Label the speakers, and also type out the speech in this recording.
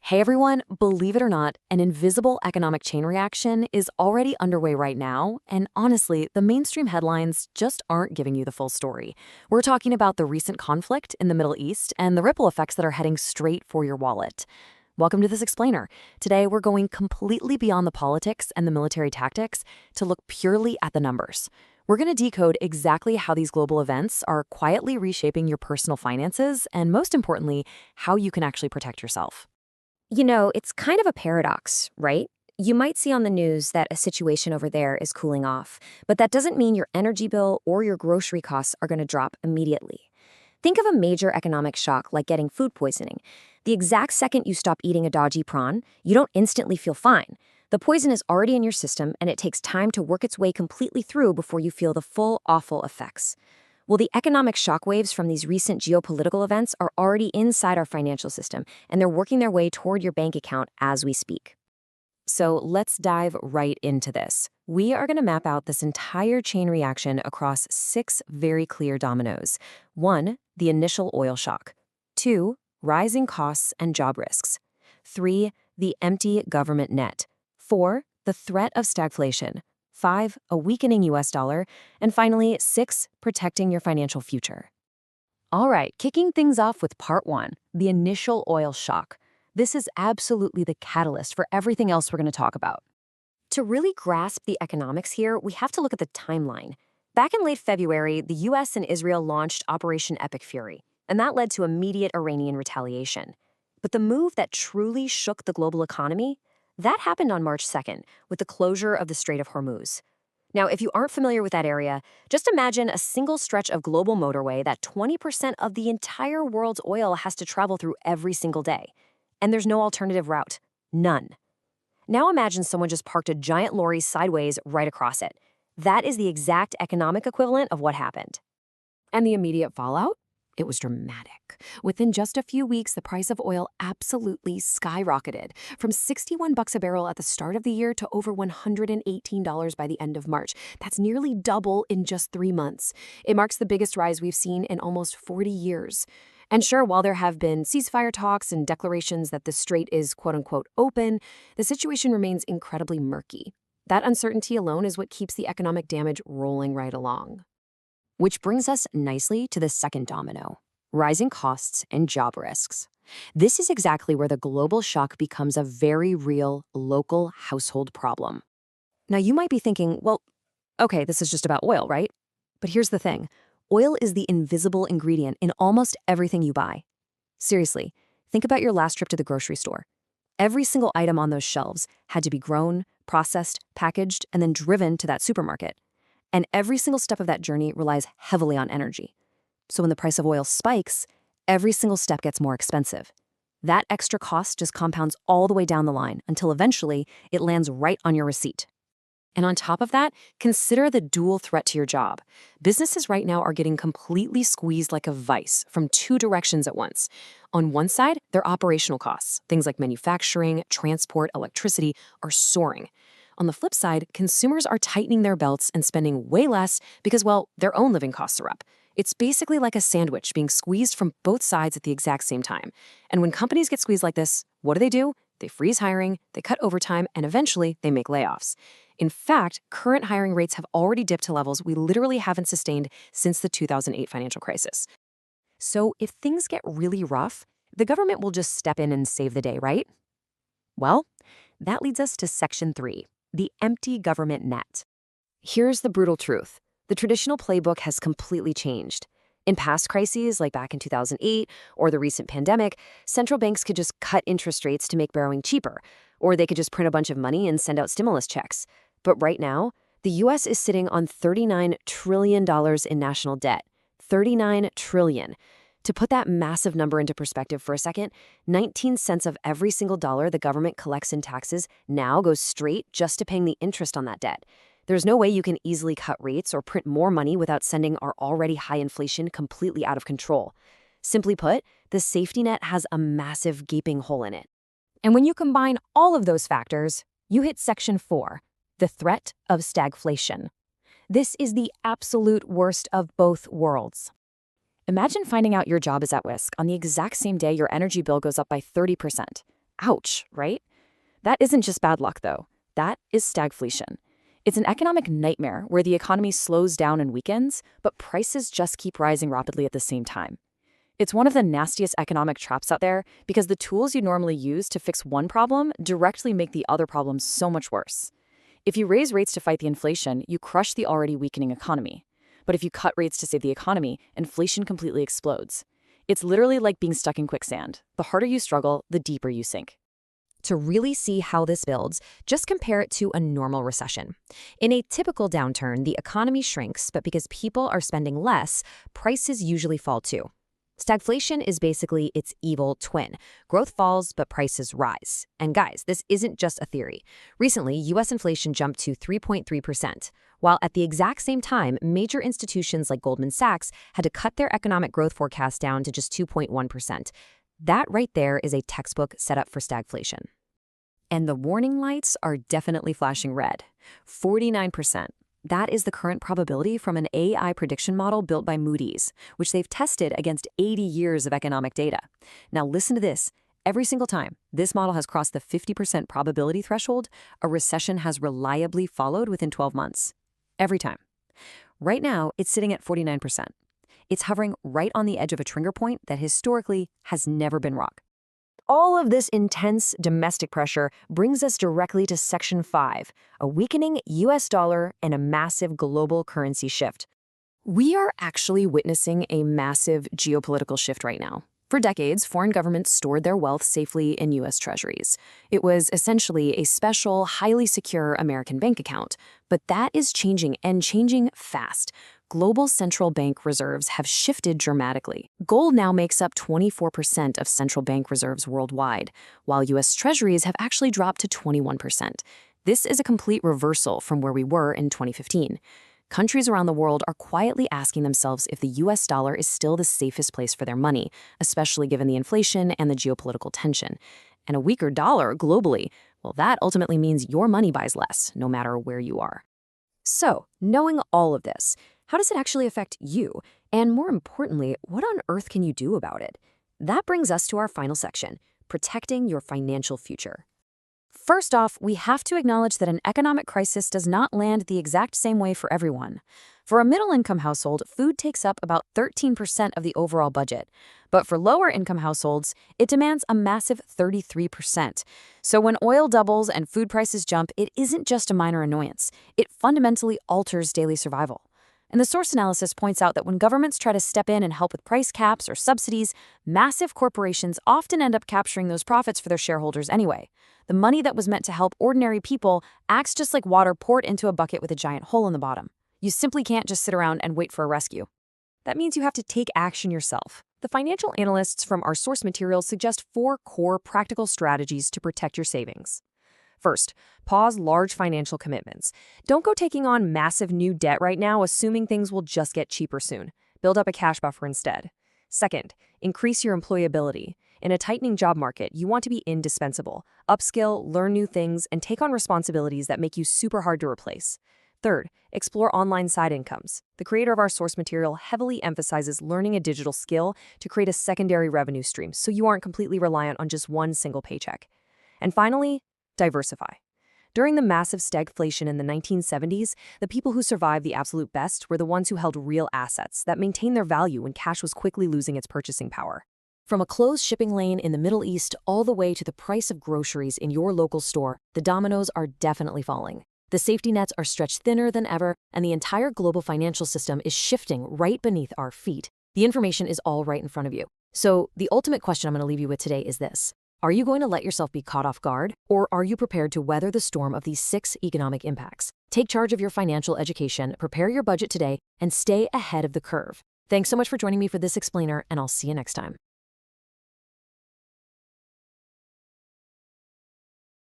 Speaker 1: Hey everyone, believe it or not, an invisible economic chain reaction is already underway right now, and honestly, the mainstream headlines just aren't giving you the full story. We're talking about the recent conflict in the Middle East and the ripple effects that are heading straight for your wallet. Welcome to this explainer. Today, we're going completely beyond the politics and the military tactics to look purely at the numbers. We're going to decode exactly how these global events are quietly reshaping your personal finances and, most importantly, how you can actually protect yourself.
Speaker 2: It's kind of a paradox, right? You might see on the news that a situation over there is cooling off, but that doesn't mean your energy bill or your grocery costs are going to drop immediately. Think of a major economic shock like getting food poisoning. The exact second you stop eating a dodgy prawn, you don't instantly feel fine. The poison is already in your system, and it takes time to work its way completely through before you feel the full, awful effects. Well, the economic shockwaves from these recent geopolitical events are already inside our financial system, and they're working their way toward your bank account as we speak.
Speaker 1: So let's dive right into this. We are going to map out this entire chain reaction across 6 very clear dominoes. 1, the initial oil shock. 2, rising costs and job risks. 3, the empty government net. 4, the threat of stagflation. 5, a weakening US dollar. And finally, 6, protecting your financial future. All right, kicking things off with part 1, the initial oil shock. This is absolutely the catalyst for everything else we're going to talk about.
Speaker 2: To really grasp the economics here, we have to look at the timeline. Back in late February, the US and Israel launched Operation Epic Fury, and that led to immediate Iranian retaliation. But the move that truly shook the global economy, that happened on March 2nd with the closure of the Strait of Hormuz. Now, if you aren't familiar with that area, just imagine a single stretch of global motorway that 20% of the entire world's oil has to travel through every single day. And there's no alternative route. None. Now imagine someone just parked a giant lorry sideways right across it. That is the exact economic equivalent of what happened.
Speaker 1: And the immediate fallout? It was dramatic. Within just a few weeks, the price of oil absolutely skyrocketed from $61 a barrel at the start of the year to over $118 by the end of March. That's nearly double in just 3 months. It marks the biggest rise we've seen in almost 40 years. And sure, while there have been ceasefire talks and declarations that the strait is quote-unquote open, the situation remains incredibly murky. That uncertainty alone is what keeps the economic damage rolling right along. Which brings us nicely to the second domino, rising costs and job risks. This is exactly where the global shock becomes a very real local household problem. Now, you might be thinking, well, okay, this is just about oil, right? But here's the thing. Oil is the invisible ingredient in almost everything you buy. Seriously, think about your last trip to the grocery store. Every single item on those shelves had to be grown, processed, packaged, and then driven to that supermarket. And every single step of that journey relies heavily on energy. So when the price of oil spikes, every single step gets more expensive. That extra cost just compounds all the way down the line until eventually it lands right on your receipt. And on top of that, consider the dual threat to your job. Businesses right now are getting completely squeezed like a vice from 2 directions at once. On one side, their operational costs, things like manufacturing, transport, electricity, are soaring. On the flip side, consumers are tightening their belts and spending way less because, well, their own living costs are up. It's basically like a sandwich being squeezed from both sides at the exact same time. And when companies get squeezed like this, what do? They freeze hiring, they cut overtime, and eventually they make layoffs. In fact, current hiring rates have already dipped to levels we literally haven't sustained since the 2008 financial crisis. So if things get really rough, the government will just step in and save the day, right? Well, that leads us to Section 3. The empty government net. Here's the brutal truth. The traditional playbook has completely changed. In past crises, like back in 2008 or the recent pandemic, central banks could just cut interest rates to make borrowing cheaper, or they could just print a bunch of money and send out stimulus checks. But right now, the US is sitting on $39 trillion in national debt. $39 trillion. To put that massive number into perspective for a second, 19 cents of every single dollar the government collects in taxes now goes straight just to paying the interest on that debt. There's no way you can easily cut rates or print more money without sending our already high inflation completely out of control. Simply put, the safety net has a massive gaping hole in it. And when you combine all of those factors, you hit Section 4, the threat of stagflation. This is the absolute worst of both worlds. Imagine finding out your job is at risk on the exact same day your energy bill goes up by 30%. Ouch, right? That isn't just bad luck, though. That is stagflation. It's an economic nightmare where the economy slows down and weakens, but prices just keep rising rapidly at the same time. It's one of the nastiest economic traps out there because the tools you normally use to fix one problem directly make the other problem so much worse. If you raise rates to fight the inflation, you crush the already weakening economy. But if you cut rates to save the economy, inflation completely explodes. It's literally like being stuck in quicksand. The harder you struggle, the deeper you sink.
Speaker 2: To really see how this builds, just compare it to a normal recession. In a typical downturn, the economy shrinks, but because people are spending less, prices usually fall too. Stagflation is basically its evil twin. Growth falls, but prices rise. And guys, this isn't just a theory. Recently, U.S. inflation jumped to 3.3%, while at the exact same time, major institutions like Goldman Sachs had to cut their economic growth forecast down to just 2.1%. That right there is a textbook setup for stagflation. And the warning lights are definitely flashing red. 49%. That is the current probability from an AI prediction model built by Moody's, which they've tested against 80 years of economic data. Now listen to this. Every single time this model has crossed the 50% probability threshold, a recession has reliably followed within 12 months. Every time. Right now, it's sitting at 49%. It's hovering right on the edge of a trigger point that historically has never been rocked. All of this intense domestic pressure brings us directly to Section 5, a weakening U.S. dollar and a massive global currency shift.
Speaker 1: We are actually witnessing a massive geopolitical shift right now. For decades, foreign governments stored their wealth safely in U.S. treasuries. It was essentially a special, highly secure American bank account. But that is changing, and changing fast. Global central bank reserves have shifted dramatically. Gold now makes up 24% of central bank reserves worldwide, while U.S. treasuries have actually dropped to 21%. This is a complete reversal from where we were in 2015. Countries around the world are quietly asking themselves if the U.S. dollar is still the safest place for their money, especially given the inflation and the geopolitical tension. And a weaker dollar globally, well, that ultimately means your money buys less, no matter where you are.
Speaker 2: So, knowing all of this, how does it actually affect you? And more importantly, what on earth can you do about it? That brings us to our final section, protecting your financial future. First off, we have to acknowledge that an economic crisis does not land the exact same way for everyone. For a middle-income household, food takes up about 13% of the overall budget. But for lower-income households, it demands a massive 33%. So when oil doubles and food prices jump, it isn't just a minor annoyance. It fundamentally alters daily survival. And the source analysis points out that when governments try to step in and help with price caps or subsidies, massive corporations often end up capturing those profits for their shareholders anyway. The money that was meant to help ordinary people acts just like water poured into a bucket with a giant hole in the bottom. You simply can't just sit around and wait for a rescue. That means you have to take action yourself. The financial analysts from our source materials suggest 4 core practical strategies to protect your savings. First, pause large financial commitments. Don't go taking on massive new debt right now, assuming things will just get cheaper soon. Build up a cash buffer instead. Second, increase your employability. In a tightening job market, you want to be indispensable. Upskill, learn new things, and take on responsibilities that make you super hard to replace. Third, explore online side incomes. The creator of our source material heavily emphasizes learning a digital skill to create a secondary revenue stream so you aren't completely reliant on just one single paycheck. And finally, diversify. During the massive stagflation in the 1970s, the people who survived the absolute best were the ones who held real assets that maintained their value when cash was quickly losing its purchasing power. From a closed shipping lane in the Middle East all the way to the price of groceries in your local store, the dominoes are definitely falling. The safety nets are stretched thinner than ever, and the entire global financial system is shifting right beneath our feet. The information is all right in front of you. So the ultimate question I'm going to leave you with today is this. Are you going to let yourself be caught off guard, or are you prepared to weather the storm of these 6 economic impacts? Take charge of your financial education, prepare your budget today, and stay ahead of the curve. Thanks so much for joining me for this explainer, and I'll see you next time.